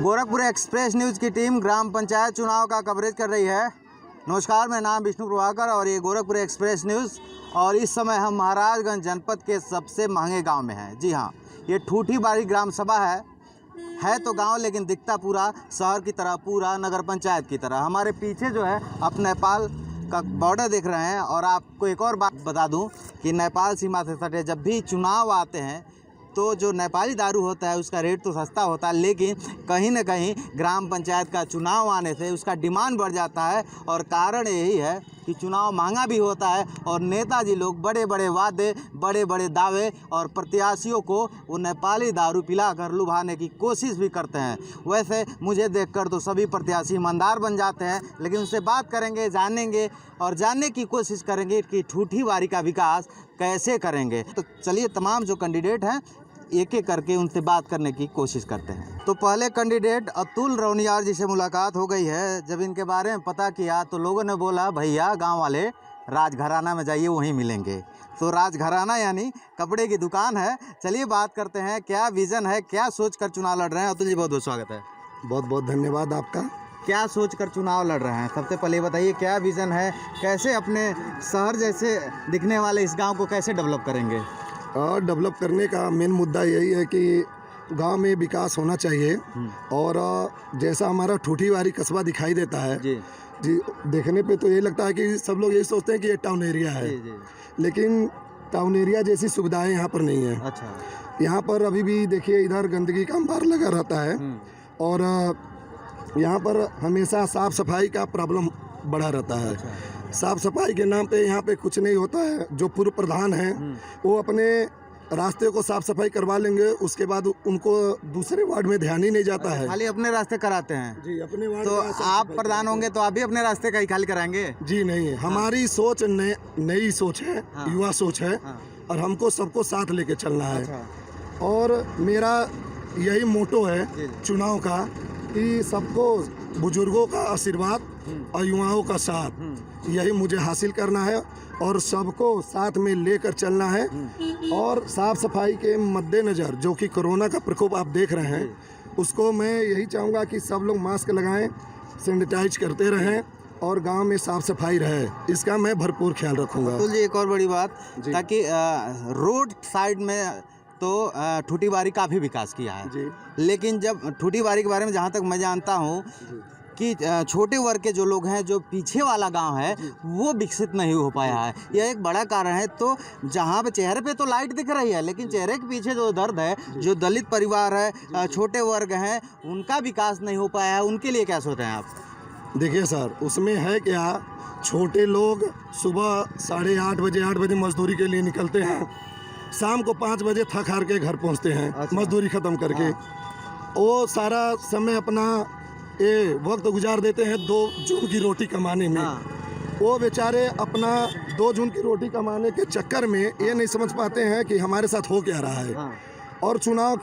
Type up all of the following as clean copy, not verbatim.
Gorakhpur express news की team ग्राम पंचायत चुनाव का कवरेज कर रही है। नमस्कार, मेरा नाम विष्णु प्रभाकर और ये गोरखपुर एक्सप्रेस न्यूज़। और इस समय हम महाराजगंज जनपद के सबसे महंगे गांव में हैं। जी हाँ, ये ठूठीबाड़ी ग्राम सभा है तो गांव, लेकिन दिखता पूरा शहर की तरह, पूरा नगर पंचायत की तरह। हमारे पीछे जो है आप नेपाल का बॉर्डर देख रहे हैं। और आपको एक और बात बता दूं कि नेपाल सीमा से सटे जब भी चुनाव आते हैं तो जो नेपाली दारू होता है उसका रेट तो सस्ता होता है, लेकिन कहीं ना कहीं ग्राम पंचायत का चुनाव आने से उसका डिमांड बढ़ जाता है। और कारण यही है कि चुनाव महंगा भी होता है और नेताजी लोग बड़े बड़े वादे, बड़े बड़े दावे और प्रत्याशियों को वो नेपाली दारू पिलाकर लुभाने की कोशिश भी करते हैं। वैसे मुझे देखकर तो सभी प्रत्याशी ईमानदार बन जाते हैं, लेकिन उनसे बात करेंगे, जानेंगे और जानने की कोशिश करेंगे कि ठूठीबाड़ी का विकास कैसे करेंगे। तो चलिए, तमाम जो कैंडिडेट हैं एक एक करके उनसे बात करने की कोशिश करते हैं। तो पहले कैंडिडेट अतुल रौनियार जी से मुलाकात हो गई है। जब इनके बारे में पता किया तो लोगों ने बोला, भैया गांव वाले राजघराना में जाइए, वहीं मिलेंगे। तो राजघराना यानी कपड़े की दुकान है। चलिए बात करते हैं, क्या विज़न है, क्या सोच कर चुनाव लड़ रहे हैं। अतुल जी, बहुत बहुत स्वागत है। बहुत बहुत धन्यवाद आपका। क्या सोच कर चुनाव लड़ रहे हैं? सबसे पहले बताइए, क्या विज़न है, कैसे अपने शहर जैसे दिखने वाले इस गाँव को कैसे डेवलप करेंगे? और डेवलप करने का मेन मुद्दा यही है कि गांव में विकास होना चाहिए। और जैसा हमारा ठूठीबाड़ी कस्बा दिखाई देता है जी, देखने पे तो ये लगता है कि सब लोग यही सोचते हैं कि ये टाउन एरिया है। जी। लेकिन टाउन एरिया जैसी सुविधाएं यहाँ पर नहीं है। अच्छा। यहाँ पर अभी भी देखिए, इधर गंदगी का अंबार लगा रहता है और यहाँ पर हमेशा साफ़ सफाई का प्रॉब्लम बढ़ा रहता है। अच्छा। साफ सफाई के नाम पे यहाँ पे कुछ नहीं होता है। जो पूर्व प्रधान हैं वो अपने रास्ते को साफ सफाई करवा लेंगे, उसके बाद उनको दूसरे वार्ड में ध्यान ही नहीं जाता है। खाली अपने रास्ते कराते हैं जी, अपने वार्ड। तो आप प्रधान होंगे तो आप भी अपने रास्ते का ही खाली कराएंगे? जी नहीं, हमारी सोच नई सोच है, युवा सोच है और हमको सबको साथ लेके चलना है। और मेरा यही मोटो है चुनाव का कि सबको बुजुर्गों का आशीर्वाद और युवाओं का साथ, यही मुझे हासिल करना है और सबको साथ में लेकर चलना है। और साफ सफाई के मद्देनज़र जो कि कोरोना का प्रकोप आप देख रहे हैं, उसको मैं यही चाहूँगा कि सब लोग मास्क लगाएं, सैनिटाइज करते रहें और गांव में साफ सफाई रहे। इसका मैं भरपूर ख्याल रखूँगा। तो जी, एक और बड़ी बात, ताकि रोड साइड में तो ठूठीबाड़ी काफ़ी विकास किया है जी। लेकिन जब ठूठीबाड़ी के बारे में जहाँ तक मैं जानता हूँ कि छोटे वर्ग के जो लोग हैं, जो पीछे वाला गांव है वो विकसित नहीं हो पाया है। यह एक बड़ा कारण है। तो जहाँ पे चेहरे पे तो लाइट दिख रही है, लेकिन चेहरे के पीछे जो दर्द है, जो दलित परिवार है, छोटे वर्ग हैं, उनका विकास नहीं हो पाया है। उनके लिए क्या सोच रहे हैं आप? देखिए सर, उसमें है क्या, छोटे लोग सुबह 8:30 बजे 8 बजे मजदूरी के लिए निकलते हैं, शाम को 5 बजे थक हार के घर पहुँचते हैं। अच्छा। मजदूरी ख़त्म करके वो सारा समय अपना ये वक्त गुजार देते हैं 2 जून की रोटी कमाने में। वो बेचारे अपना 2 जून की रोटी कमाने के चक्कर में ये नहीं समझ पाते हैं कि हमारे साथ हो क्या रहा है। और चुनाव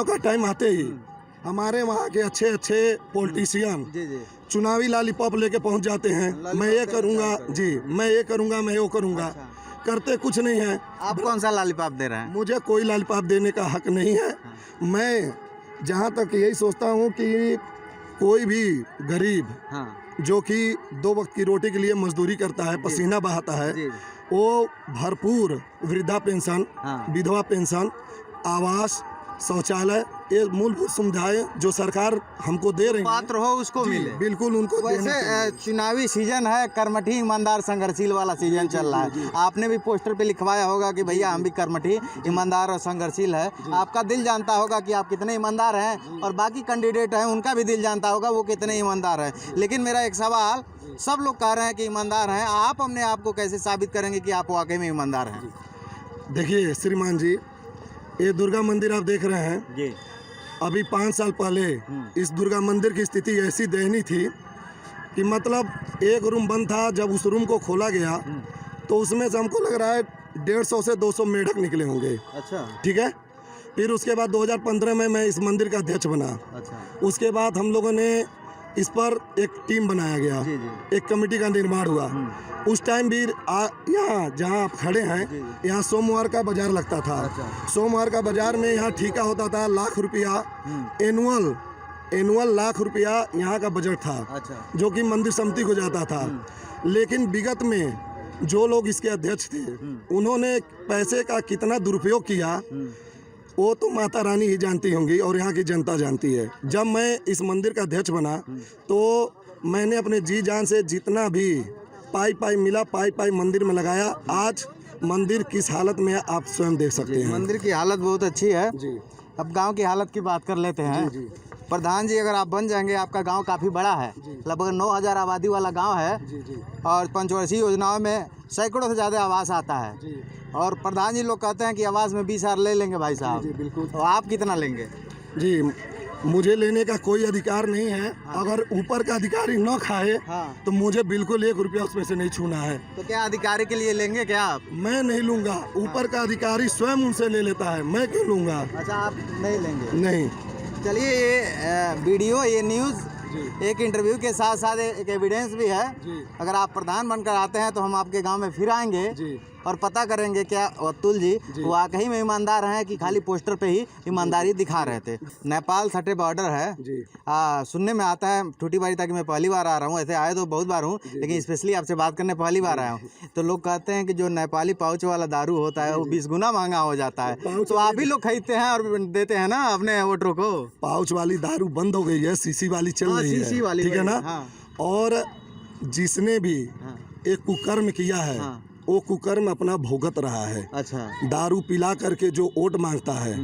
का टाइम आते ही हमारे वहाँ के अच्छे अच्छे पॉलिटिशियन चुनावी लॉलीपॉप लेके पहुँच जाते हैं। मैं ये करूँगा जी, मैं ये करूँगा, मैं वो करूँगा। अच्छा। करते कुछ नहीं है। आप कौन सा लॉलीपॉप दे रहे हैं? मुझे कोई लॉलीपॉप देने का हक नहीं है। मैं जहाँ तक यही सोचता हूँ कि कोई भी गरीब जो कि 2 वक्त की रोटी के लिए मजदूरी करता है, पसीना बहाता है, वो भरपूर वृद्धा पेंशन, विधवा पेंशन, आवास, शौचालय, ये मूलभूत सुविधाएं जो सरकार हमको दे रही है, पात्र हो उसको मिले। बिल्कुल उनको। वैसे चुनावी सीजन है, कर्मठी ईमानदार संघर्षशील वाला सीजन चल रहा है। आपने भी पोस्टर पे लिखवाया होगा कि भैया हम भी कर्मठी, ईमानदार और संघर्षशील है। आपका दिल जानता होगा कि आप कितने ईमानदार हैं और बाकी कैंडिडेट हैं उनका भी दिल जानता होगा वो कितने ईमानदार हैं। लेकिन मेरा एक सवाल, सब लोग कह रहे हैं कि ईमानदार हैं, आप अपने आप को कैसे साबित करेंगे कि आप वाकई में ईमानदार हैं? देखिए श्रीमान जी, ये दुर्गा मंदिर आप देख रहे हैं जी। अभी 5 साल पहले इस दुर्गा मंदिर की स्थिति ऐसी दयनीय थी कि मतलब एक रूम बंद था। जब उस रूम को खोला गया तो उसमें से हमको लग रहा है 150 से 200 मेढक निकले होंगे। अच्छा। ठीक है। फिर उसके बाद 2015 में मैं इस मंदिर का अध्यक्ष बना। अच्छा। उसके बाद हम लोगों ने इस पर एक टीम बनाया गया, एक कमेटी का निर्माण हुआ। उस टाइम भी यहाँ जहाँ आप खड़े हैं, यहाँ सोमवार का बाजार लगता था। सोमवार का बाजार में यहाँ ठेका होता था, लाख रुपया एनुअल एनुअल ₹1,00,000 यहाँ का बजट था। अच्छा। जो कि मंदिर समिति को जाता था। लेकिन विगत में जो लोग इसके अध्यक्ष थे उन्होंने पैसे का कितना दुरुपयोग किया वो तो माता रानी ही जानती होंगी और यहाँ की जनता जानती है। जब मैं इस मंदिर का अध्यक्ष बना तो मैंने अपने जी जान से जितना भी पाई मिला पाई मंदिर में लगाया। आज मंदिर किस हालत में है आप स्वयं देख सकते हैं। मंदिर की हालत बहुत अच्छी है जी। अब गांव की हालत की बात कर लेते हैं। जी। प्रधान जी, अगर आप बन जाएंगे, आपका गांव काफ़ी बड़ा है, लगभग 9,000 आबादी वाला गांव है। जी। और पंचवर्षीय योजनाओं में सैकड़ों से ज़्यादा आवास आता है। जी। और प्रधान जी लोग कहते हैं कि आवास में 20,000 ले लेंगे भाई साहब। जी बिल्कुल। तो आप कितना लेंगे? जी, मुझे लेने का कोई अधिकार नहीं है। अगर ऊपर का अधिकारी न खाए तो मुझे बिल्कुल ₹1 उसमें से नहीं छूना है। तो क्या अधिकारी के लिए लेंगे क्या आप? मैं नहीं लूंगा। ऊपर का अधिकारी स्वयं उनसे ले लेता है, मैं क्यों लूंगा? अच्छा, आप नहीं लेंगे? नहीं। चलिए, ये वीडियो, ये न्यूज़ एक इंटरव्यू के साथ साथ एक एविडेंस भी है। अगर आप प्रधान बनकर आते हैं तो हम आपके गांव में फिर आएंगे और पता करेंगे क्या अतुल जी वाकई में ईमानदार हैं कि खाली पोस्टर पे ही ईमानदारी दिखा रहे थे। नेपाल सटे बॉर्डर है। सुनने में आता है ठूठीवारी, ताकि मैं पहली बार आ रहा हूँ, ऐसे आए तो बहुत बार हूँ लेकिन स्पेशली आपसे बात करने पहली बार आया हूँ। तो लोग कहते हैं कि जो नेपाली पाउच वाला दारू होता है वो 20 गुना महंगा हो जाता है। तो आप भी लोग खरीदते हैं और देते हैं ना अपने वोटरों को? पाउच वाली दारू बंद हो गई है, सीसी वाली चल रही है। सीसी वाली, ठीक है ना? और जिसने भी एक कुकर्म किया है वो कुकर्म अपना भुगत रहा है। अच्छा। दारू पिला करके जो वोट मांगता है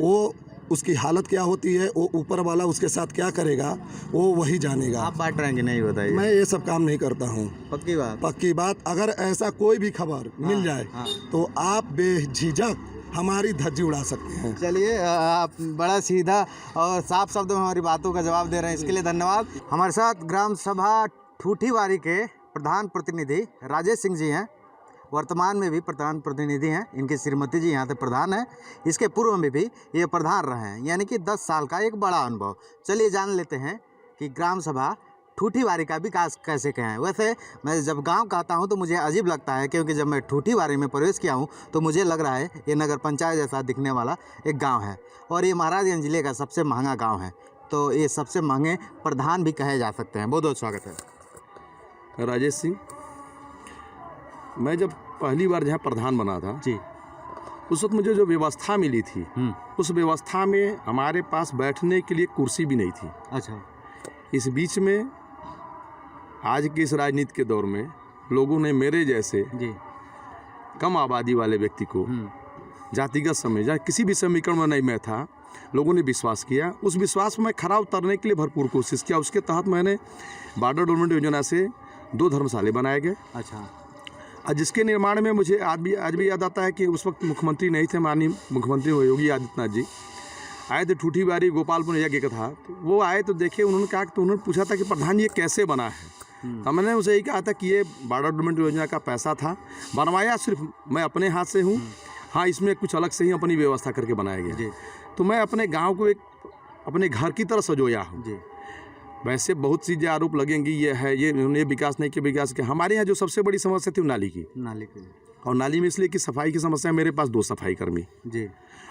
वो उसकी हालत क्या होती है, वो ऊपर वाला उसके साथ क्या करेगा वो वही जानेगा। आप बांट रहे हैं कि नहीं? बताइए। मैं ये सब काम नहीं करता हूँ। पक्की बात? पक्की बात। अगर ऐसा कोई भी खबर मिल जाए तो आप बेझिझक हमारी धज्जी उड़ा सकते हैं। चलिए, आप बड़ा सीधा और साफ शब्दों में हमारी बातों का जवाब दे रहे हैं, इसके लिए धन्यवाद। हमारे साथ ग्राम सभा ठूठीवारी के प्रधान प्रतिनिधि राजेश सिंह जी हैं, वर्तमान में भी प्रधान प्रतिनिधि हैं। इनकी श्रीमती जी यहाँ से प्रधान हैं। इसके पूर्व में भी ये प्रधान रहे हैं, यानी कि 10 साल का एक बड़ा अनुभव। चलिए जान लेते हैं कि ग्राम सभा ठूठीवारी का विकास कैसे कहें। वैसे मैं जब गांव कहता हूं तो मुझे अजीब लगता है, क्योंकि जब मैं ठूठीवारी में प्रवेश किया हूं तो मुझे लग रहा है ये नगर पंचायत जैसा दिखने वाला एक गांव है और ये महाराजगंज जिले का सबसे महंगा गांव है। तो ये सबसे महंगे प्रधान भी कहे जा सकते हैं। बहुत बहुत स्वागत है। राजेश सिंह, मैं जब पहली बार जहाँ प्रधान बना था जी, उस वक्त मुझे जो व्यवस्था मिली थी उस व्यवस्था में हमारे पास बैठने के लिए कुर्सी भी नहीं थी। अच्छा। इस बीच में आज के इस राजनीति के दौर में लोगों ने मेरे जैसे कम आबादी वाले व्यक्ति को जातिगत समय किसी भी समीकरण में नहीं मैं था, लोगों ने विश्वास किया। उस विश्वास में खरा उतरने के लिए भरपूर कोशिश किया। उसके तहत मैंने बॉर्डर डेवलपमेंट योजना से 2 धर्मशाले बनाए गए। अच्छा। जिसके निर्माण में मुझे आज भी याद आता है कि उस वक्त मुख्यमंत्री नहीं थे, माननीय मुख्यमंत्री योगी आदित्यनाथ जी आए थे। ठूठीवारी गोपालपुर यज्ञ का था, तो वो आए तो देखे, उन्होंने कहा तो उन्होंने पूछा था कि प्रधान ये कैसे बना है। तो मैंने उसे यही कहा था कि ये बॉर्डर डेवलपमेंट योजना का पैसा था, बनवाया सिर्फ मैं अपने हाथ से हूँ। हाँ, इसमें कुछ अलग से ही अपनी व्यवस्था करके बनाया गया। तो मैं अपने गाँव को एक अपने घर की तरह सजोया हूँ। वैसे बहुत चीज़ें आरोप लगेंगी, ये है ये विकास नहीं किया, विकास किया। हमारे यहाँ जो सबसे बड़ी समस्या थी नाली की। और नाली में इसलिए कि सफाई की समस्या, मेरे पास 2 सफाई कर्मी जी,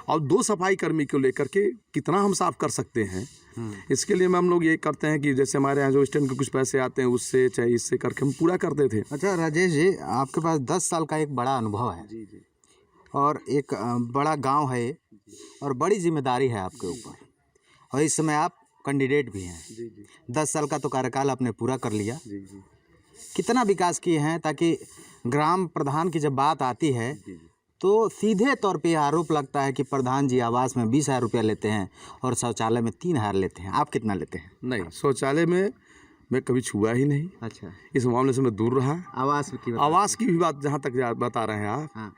और 2 सफाई कर्मी को लेकर के कितना हम साफ कर सकते हैं, इसके लिए हम लोग ये करते हैं कि जैसे हमारे यहाँ जो स्टैंड के कुछ पैसे आते हैं उससे चाहे इससे करके हम पूरा करते थे। अच्छा राजेश जी, आपके पास 10 साल का एक बड़ा अनुभव है। जी। और एक बड़ा गाँव है और बड़ी जिम्मेदारी है आपके ऊपर, और इस समय आप कैंडिडेट भी हैं। जी। 10 साल का तो कार्यकाल आपने पूरा कर लिया। जी। कितना विकास किए हैं, ताकि ग्राम प्रधान की जब बात आती है तो सीधे तौर पे आरोप लगता है कि प्रधान जी आवास में 20,000 रुपया लेते हैं और शौचालय में 3,000 लेते हैं। आप कितना लेते हैं? नहीं, शौचालय में मैं कभी छुआ ही नहीं। अच्छा। इस मामले से मैं दूर रहा। आवास की भी बात जहाँ तक बता रहे हैं आप, हाँ,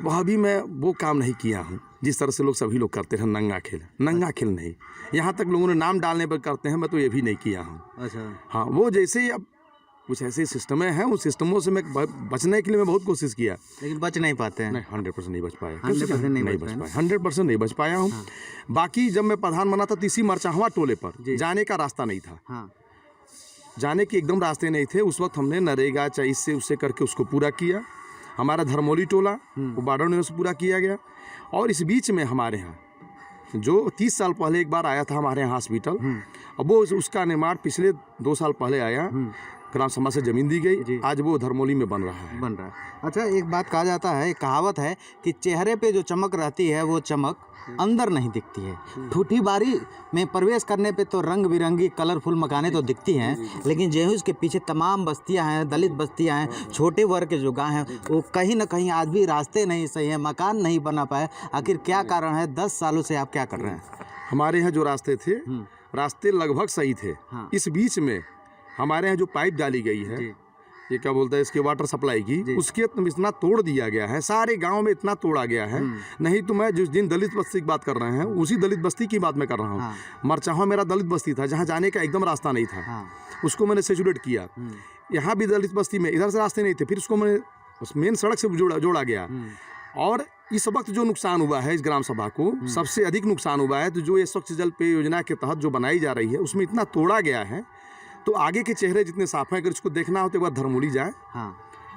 वह भी मैं वो काम नहीं किया हूँ जिस तरह से सभी लोग करते हैं, नंगा खेल नहीं। यहाँ तक लोगों ने नाम डालने पर करते हैं, मैं तो ये भी नहीं किया हूँ। अच्छा। हाँ, वो जैसे ही अब कुछ ऐसे सिस्टमें हैं, उन सिस्टमों से मैं बचने के लिए मैं बहुत कोशिश किया, लेकिन बच नहीं पाते हैं। नहीं, 100% नहीं बच पाया। 100% नहीं बच पाया। 100% नहीं बच पाया हूँ। बाकी जब मैं प्रधान बना था तो इसी मरचाहवा टोले पर जाने का रास्ता नहीं था। हाँ। जाने के एकदम रास्ते नहीं थे। उस वक्त हमने नरेगा चाहे इससे उससे करके उसको पूरा किया। हमारा धर्मोली टोला वो बॉर्डर से पूरा किया गया। और इस बीच में हमारे यहाँ जो 30 साल पहले एक बार आया था हमारे यहाँ हॉस्पिटल, अब वो उसका निर्माण पिछले 2 साल पहले आया, ग्राम सभा से ज़मीन दी गई, आज वो धर्मौली में बन रहा है। अच्छा, एक बात कहा जाता है, एक कहावत है कि चेहरे पे जो चमक रहती है वो चमक अंदर नहीं दिखती है। ठूठी बारी में प्रवेश करने पे तो रंग बिरंगी कलरफुल मकानें तो दिखती हैं, लेकिन जो उसके पीछे तमाम बस्तियां हैं, दलित बस्तियां हैं, छोटे वर्ग के जो गाँव हैं, वो कहीं ना कहीं आज भी रास्ते नहीं सही हैं, मकान नहीं बना पाए। आखिर क्या कारण है? 10 सालों से आप क्या कर रहे हैं? हमारे यहाँ जो रास्ते थे, रास्ते लगभग सही थे। इस बीच में हमारे यहाँ जो पाइप डाली गई है, ये क्या बोलते हैं, इसके वाटर सप्लाई की, उसके इतना तोड़ दिया गया है, सारे गांव में इतना तोड़ा गया है। नहीं तो मैं जिन दलित बस्ती की बात कर रहे हैं, उसी दलित बस्ती की बात मैं कर रहा हूँ। मरचाहा मेरा दलित बस्ती था, जहाँ जाने का एकदम रास्ता नहीं था, उसको मैंने सेचुरेट किया। यहाँ भी दलित बस्ती में इधर से रास्ते नहीं थे, फिर उसको मैंने उस मेन सड़क से जोड़ा गया। और इस वक्त जो नुकसान हुआ है इस ग्राम सभा को, सबसे अधिक नुकसान हुआ है तो जो ये स्वच्छ जल पेय योजना के तहत जो बनाई जा रही है, उसमें इतना तोड़ा गया है। तो आगे के चेहरे जितने साफ हैं, अगर इसको देखना हो तो एक बार धर्मौली जाए।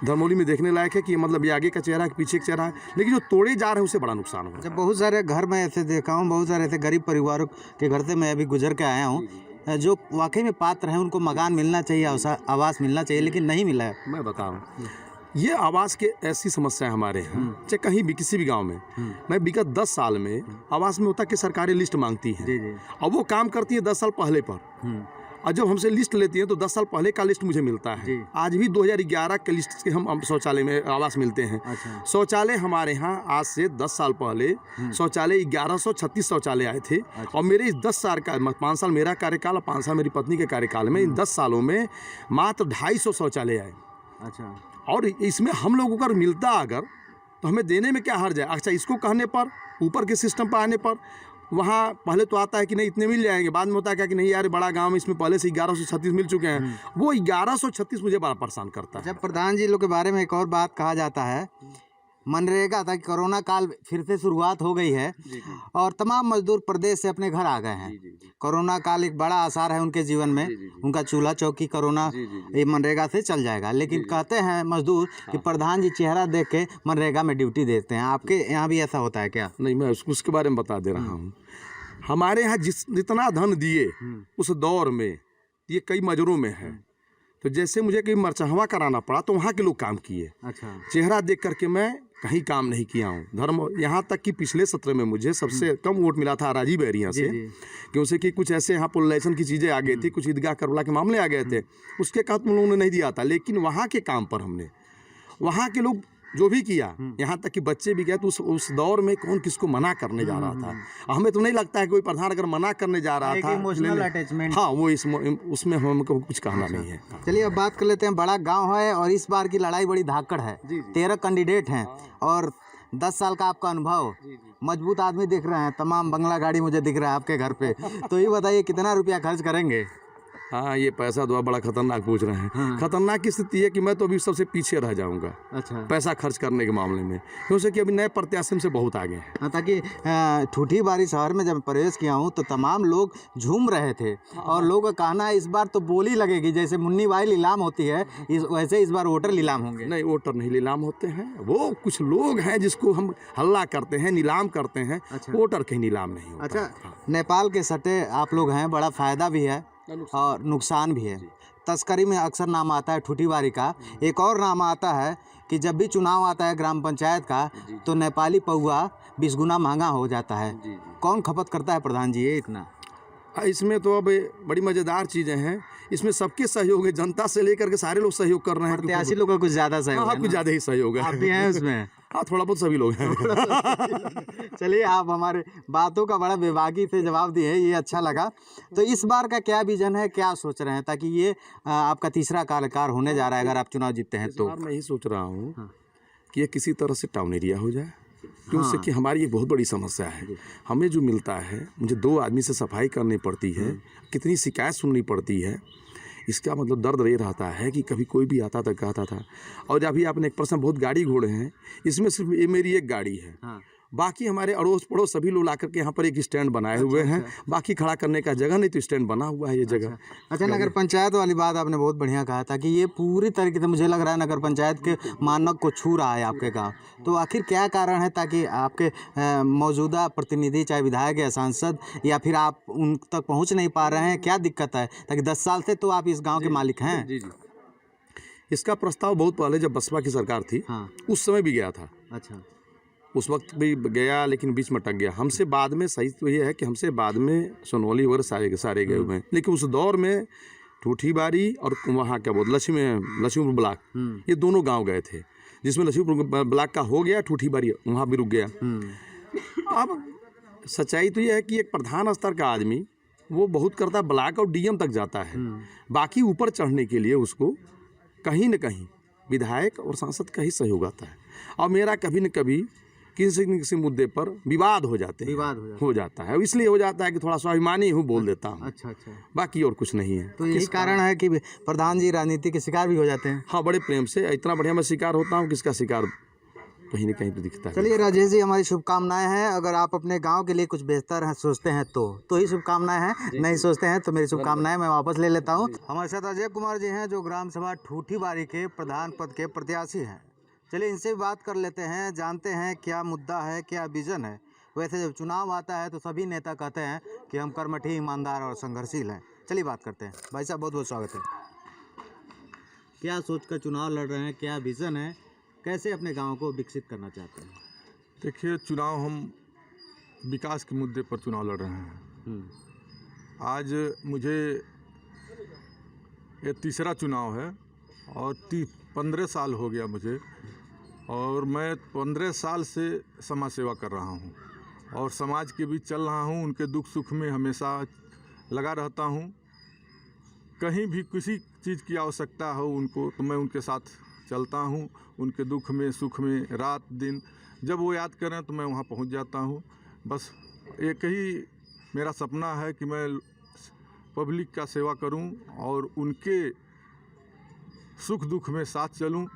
धर्मौली में देखने लायक है कि मतलब ये आगे का चेहरा है, पीछे का चेहरा है, लेकिन जो तोड़े जा रहे हैं उससे बड़ा नुकसान हुआ। जब बहुत सारे घर में ऐसे देखा हूँ, बहुत सारे ऐसे गरीब परिवारों के घर से मैं अभी गुजर के आया हूँ, जो वाकई में पात्र हैं, उनको मकान मिलना चाहिए, आवास मिलना चाहिए, लेकिन नहीं मिला है। मैं बताऊँ, ये आवास के ऐसी समस्या है हमारे यहाँ, चाहे कहीं भी किसी भी गांव में। मैं विगत 10 साल में आवास में होता कि सरकारी लिस्ट मांगती है, और वो काम करती है 10 साल पहले पर, और जब हमसे लिस्ट लेती है तो 10 साल पहले का लिस्ट मुझे मिलता है। आज भी 2011 के लिस्ट के हम शौचालय में आवास मिलते हैं। शौचालय हमारे यहाँ आज से 10 साल पहले शौचालय 1136 शौचालय आए थे, और मेरे इस 10 साल का 5 साल मेरा कार्यकाल और 5 साल मेरी पत्नी के कार्यकाल में, इन 10 सालों में मात्र 250 शौचालय आए। अच्छा, और इसमें हम लोगों को मिलता अगर तो हमें देने में क्या हर्ज है? अच्छा, इसको कहने पर, ऊपर के सिस्टम पर आने पर, वहाँ पहले तो आता है कि नहीं इतने मिल जाएंगे, बाद में होता है क्या कि नहीं यार बड़ा गांव में इसमें पहले से 1136 मिल चुके हैं। वो 1136 मुझे बड़ा परेशान करता है। जब प्रधान जी लोग के बारे में एक और बात कहा जाता है, मनरेगा था कि कोरोना काल फिर से शुरुआत हो गई है और तमाम मजदूर प्रदेश से अपने घर आ गए हैं। कोरोना काल एक बड़ा आसार है उनके जीवन में, उनका चूल्हा चौकी कोरोना ये मनरेगा से चल जाएगा। लेकिन कहते हैं मजदूर कि प्रधान जी चेहरा देख के मनरेगा में ड्यूटी देते हैं। आपके यहाँ भी ऐसा होता है क्या? नहीं, मैं उसके बारे में बता दे रहा हूँ। हमारे यहाँ जितना धन दिए उस दौर में ये कई मजरों में है। तो जैसे मुझे कहीं मरचहवा कराना पड़ा तो वहाँ के लोग काम किए। अच्छा, चेहरा देख करके मैं कहीं काम नहीं किया हूँ। धर्म यहाँ तक कि पिछले सत्र में मुझे सबसे कम वोट मिला था राजीव एरिया से, क्योंकि कि कुछ ऐसे यहाँ पोलराइजेशन की चीज़ें आ गई थी, कुछ ईदगाह करबला के मामले आ गए थे, उसके कारण उन लोगों ने नहीं दिया था। लेकिन वहाँ के काम पर हमने, वहाँ के लोग जो भी किया, यहाँ तक कि बच्चे भी गए, तो उस दौर में कौन किसको मना करने जा रहा था? हमें तो नहीं लगता है कोई प्रधान अगर मना करने जा रहा था, इमोशनल अटैचमेंट। हाँ, वो उसमें हमको कुछ कहना नहीं है। चलिए अब बात कर लेते हैं। बड़ा गांव है और इस बार की लड़ाई बड़ी धाकड़ है। 13 कैंडिडेट हैं और 10 साल का आपका अनुभव, मजबूत आदमी दिख रहे हैं, तमाम बंगला गाड़ी मुझे दिख रहा है आपके घर पे। तो ये बताइए कितना रुपया खर्च करेंगे? हाँ, ये पैसा तो बड़ा खतरनाक पूछ रहे हैं। खतरनाक की स्थिति है कि मैं तो अभी सबसे पीछे रह जाऊंगा। अच्छा, पैसा खर्च करने के मामले में, क्योंकि कि अभी नए प्रत्याशी से बहुत आगे हैं। हाँ, ताकि ठूठी बारी शहर में जब प्रवेश किया हूँ तो तमाम लोग झूम रहे थे और लोगों का कहना है इस बार तो बोली लगेगी, जैसे मुन्नी बाई नीलाम होती है वैसे इस बार वोटर नीलाम होंगे। नहीं, वोटर नहीं नीलाम होते हैं, वो कुछ लोग हैं जिसको हम हल्ला करते हैं, नीलाम करते हैं। वोटर कहीं नीलाम नहीं होता। अच्छा, नेपाल के सटे आप लोग हैं, बड़ा फायदा भी है और नुकसान भी है। तस्करी में अक्सर नाम आता है ठूठीवारी का। एक और नाम आता है कि जब भी चुनाव आता है ग्राम पंचायत का तो नेपाली पौआ 20 गुना महंगा हो जाता है। कौन खपत करता है प्रधान जी ये इतना? इसमें तो अब बड़ी मज़ेदार चीज़ें हैं। इसमें सबके सहयोग है, जनता से लेकर के सारे लोग सहयोग कर रहे हैं। प्रत्याशी लोग का कुछ ज़्यादा सहयोग है। कुछ ज़्यादा ही सहयोग है। आप भी हैं उसमें? हाँ, थोड़ा बहुत सभी लोग हैं। चलिए, आप हमारे बातों का बड़ा बेबाकी से जवाब दिए, ये अच्छा लगा। तो इस बार का क्या विजन है, क्या सोच रहे हैं, ताकि ये आपका तीसरा कार्यकाल होने जा रहा है अगर आप चुनाव जीतते हैं तो? मैं यही सोच रहा हूँ कि ये किसी तरह से टाउन एरिया हो जाए, क्योंकि कि हमारी एक बहुत बड़ी समस्या है। हमें जो मिलता है, मुझे 2 आदमी से सफाई करनी पड़ती है, कितनी शिकायत सुननी पड़ती है। इसका मतलब दर्द ये रहता है कि कभी कोई भी आता था कहता था। और अभी आपने एक प्रश्न, बहुत गाड़ी घोड़े हैं, इसमें सिर्फ ये मेरी एक गाड़ी है। बाकी हमारे अड़ोस पड़ोस सभी लोग ला करके यहाँ पर एक स्टैंड बनाए हुए हैं। बाकी खड़ा करने का जगह नहीं, तो स्टैंड बना हुआ है ये जगह। अच्छा, नगर पंचायत वाली बात आपने बहुत बढ़िया कहा था कि ये पूरी तरीके से मुझे लग रहा है नगर पंचायत के मानक को छू रहा है आपके गांव। तो आखिर क्या कारण है ताकि आपके मौजूदा प्रतिनिधि, चाहे विधायक या सांसद, या फिर आप उन तक पहुंच नहीं पा रहे हैं? क्या दिक्कत है? ताकि 10 साल से तो आप इस गांव के मालिक हैं। जी। इसका प्रस्ताव बहुत पहले जब बसपा की सरकार थी, हाँ। उस समय भी गया था। अच्छा, उस वक्त भी गया, लेकिन बीच में अटक गया। हमसे बाद में, सही तो ये है कि हमसे बाद में सोनौली वगैरह सारे गए हुए हैं, लेकिन उस दौर में ठूठीबारी और वहाँ क्या बोलते लक्ष्मीपुर ब्लॉक, ये दोनों गांव गए थे, जिसमें लक्ष्मीपुर ब्लॉक का हो गया, ठूठीबारी वहाँ भी रुक गया। अब सच्चाई तो ये है कि एक प्रधान स्तर का आदमी वो बहुत करता है, ब्लॉक और डीएम तक जाता है। बाकी ऊपर चढ़ने के लिए उसको कहीं न कहीं विधायक और सांसद का ही सहयोग आता है। और मेरा कभी न कभी किसी न किसी मुद्दे पर विवाद हो जाते हैं, हो जाता है। इसलिए हो जाता है कि थोड़ा स्वाभिमानी हूँ, बोल देता हूँ। अच्छा। बाकी और कुछ नहीं है। तो यही कारण है कि प्रधान जी राजनीति के शिकार भी हो जाते हैं। हाँ, बड़े प्रेम से। इतना बढ़िया मैं शिकार होता हूँ कि इसका शिकार कहीं न कहीं तो दिखता है। चलिए राजेश जी, हमारी शुभकामनाएं हैं। अगर आप अपने गांव के लिए कुछ बेहतर है सोचते हैं तो ही शुभकामनाएं हैं, नहीं सोचते हैं तो मेरी शुभकामनाएं मैं वापस ले लेता हूं। हमारे साथ अजय कुमार जी हैं, जो ग्राम सभा ठूठीबारी के प्रधान पद के प्रत्याशी हैं। चलिए इनसे भी बात कर लेते हैं, जानते हैं क्या मुद्दा है, क्या विज़न है। वैसे जब चुनाव आता है तो सभी नेता कहते हैं कि हम कर्मठी, ईमानदार और संघर्षशील हैं। चलिए बात करते हैं। भाई साहब, बहुत बहुत स्वागत है। क्या सोच कर चुनाव लड़ रहे हैं, क्या विज़न है, कैसे अपने गांव को विकसित करना चाहते हैं? देखिए, चुनाव हम विकास के मुद्दे पर चुनाव लड़ रहे हैं। आज मुझे ये तीसरा चुनाव है और 15 साल हो गया मुझे, और मैं 15 साल से समाज सेवा कर रहा हूँ और समाज के बीच चल रहा हूँ। उनके दुख सुख में हमेशा लगा रहता हूँ। कहीं भी किसी चीज़ की आवश्यकता हो उनको, तो मैं उनके साथ चलता हूँ। उनके दुख में सुख में रात दिन जब वो याद करें तो मैं वहाँ पहुँच जाता हूँ। बस एक ही मेरा सपना है कि मैं पब्लिक का सेवा करूँ और उनके सुख दुख में साथ चलूँ।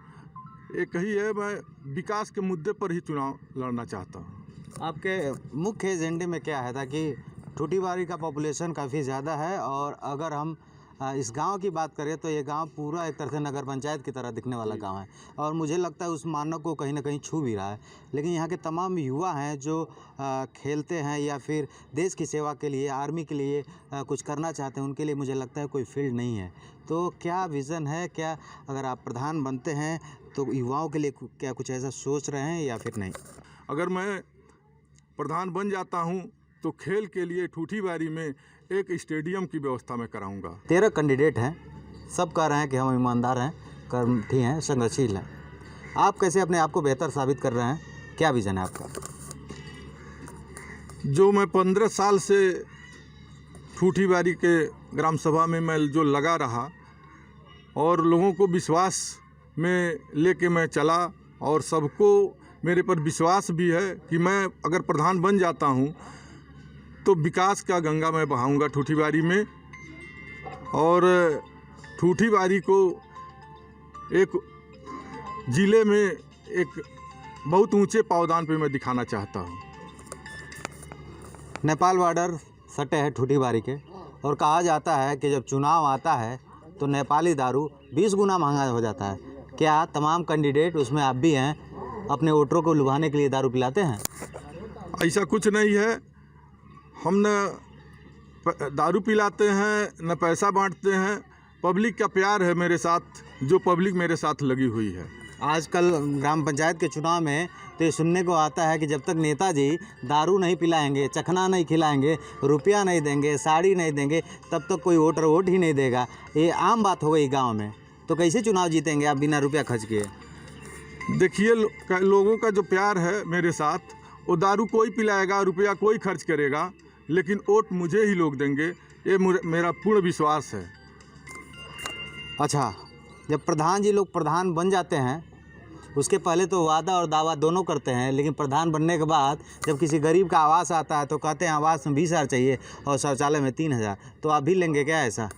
एक ही है, मैं विकास के मुद्दे पर ही चुनाव लड़ना चाहता हूँ। आपके मुख्य एजेंडे में क्या है? ताकि ठूठीबारी का पॉपुलेशन काफ़ी ज़्यादा है, और अगर हम इस गांव की बात करें तो ये गांव पूरा एक तरह से नगर पंचायत की तरह दिखने वाला गांव है, और मुझे लगता है उस मानक को कहीं ना कहीं छू भी रहा है। लेकिन यहाँ के तमाम युवा हैं जो खेलते हैं या फिर देश की सेवा के लिए, आर्मी के लिए कुछ करना चाहते हैं, उनके लिए मुझे लगता है कोई फील्ड नहीं है। तो क्या विज़न है, क्या अगर आप प्रधान बनते हैं तो युवाओं के लिए क्या कुछ ऐसा सोच रहे हैं या फिर नहीं? अगर मैं प्रधान बन जाता हूँ तो खेल के लिए ठूठीबारी में एक स्टेडियम की व्यवस्था मैं कराऊंगा। 13 कैंडिडेट हैं, सब कह रहे हैं कि हम ईमानदार हैं, कर्मठी हैं, संघर्षशील हैं। आप कैसे अपने आप को बेहतर साबित कर रहे हैं? क्या विज़न है आपका? जो मैं 15 साल से ठूठीबारी के ग्राम सभा में मैं जो लगा रहा और लोगों को विश्वास में लेके मैं चला, और सबको मेरे पर विश्वास भी है कि मैं अगर प्रधान बन जाता हूँ तो विकास का गंगा मैं बहाऊंगा ठूठीबारी में, और ठूठीबारी को एक ज़िले में एक बहुत ऊंचे पावदान पे मैं दिखाना चाहता हूँ। नेपाल बॉर्डर सटे है ठूठीबारी के, और कहा जाता है कि जब चुनाव आता है तो नेपाली दारू 20 गुना महंगा हो जाता है। क्या तमाम कैंडिडेट, उसमें आप भी हैं, अपने वोटरों को लुभाने के लिए दारू पिलाते हैं? ऐसा कुछ नहीं है। हम न दारू पिलाते हैं न पैसा बांटते हैं। पब्लिक का प्यार है मेरे साथ, जो पब्लिक मेरे साथ लगी हुई है। आजकल ग्राम पंचायत के चुनाव में तो ये सुनने को आता है कि जब तक नेताजी दारू नहीं पिलाएंगे, चखना नहीं खिलाएंगे, रुपया नहीं देंगे, साड़ी नहीं देंगे, तब तक कोई वोटर वोट ही नहीं देगा। ये आम बात हो गई गांव में। तो कैसे चुनाव जीतेंगे आप बिना रुपया खर्च किए? देखिए, लोगों का जो प्यार है मेरे साथ, वो दारू कोई पिलाएगा, रुपया कोई खर्च करेगा, लेकिन वोट मुझे ही लोग देंगे, ये मेरा पूर्ण विश्वास है। अच्छा, जब प्रधान जी लोग प्रधान बन जाते हैं, उसके पहले तो वादा और दावा दोनों करते हैं, लेकिन प्रधान बनने के बाद जब किसी गरीब का आवास आता है तो कहते हैं आवास में 20,000 चाहिए और शौचालय में 3,000। तो आप भी लेंगे क्या ऐसा?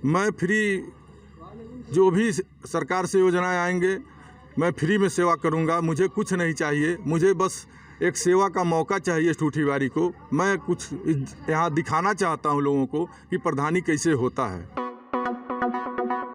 मैं फ्री, जो भी सरकार से योजनाएं आएंगे मैं फ्री में सेवा करूंगा। मुझे कुछ नहीं चाहिए, मुझे बस एक सेवा का मौका चाहिए ठूठीवारी को। मैं कुछ यहाँ दिखाना चाहता हूँ लोगों को कि प्रधानी कैसे होता है।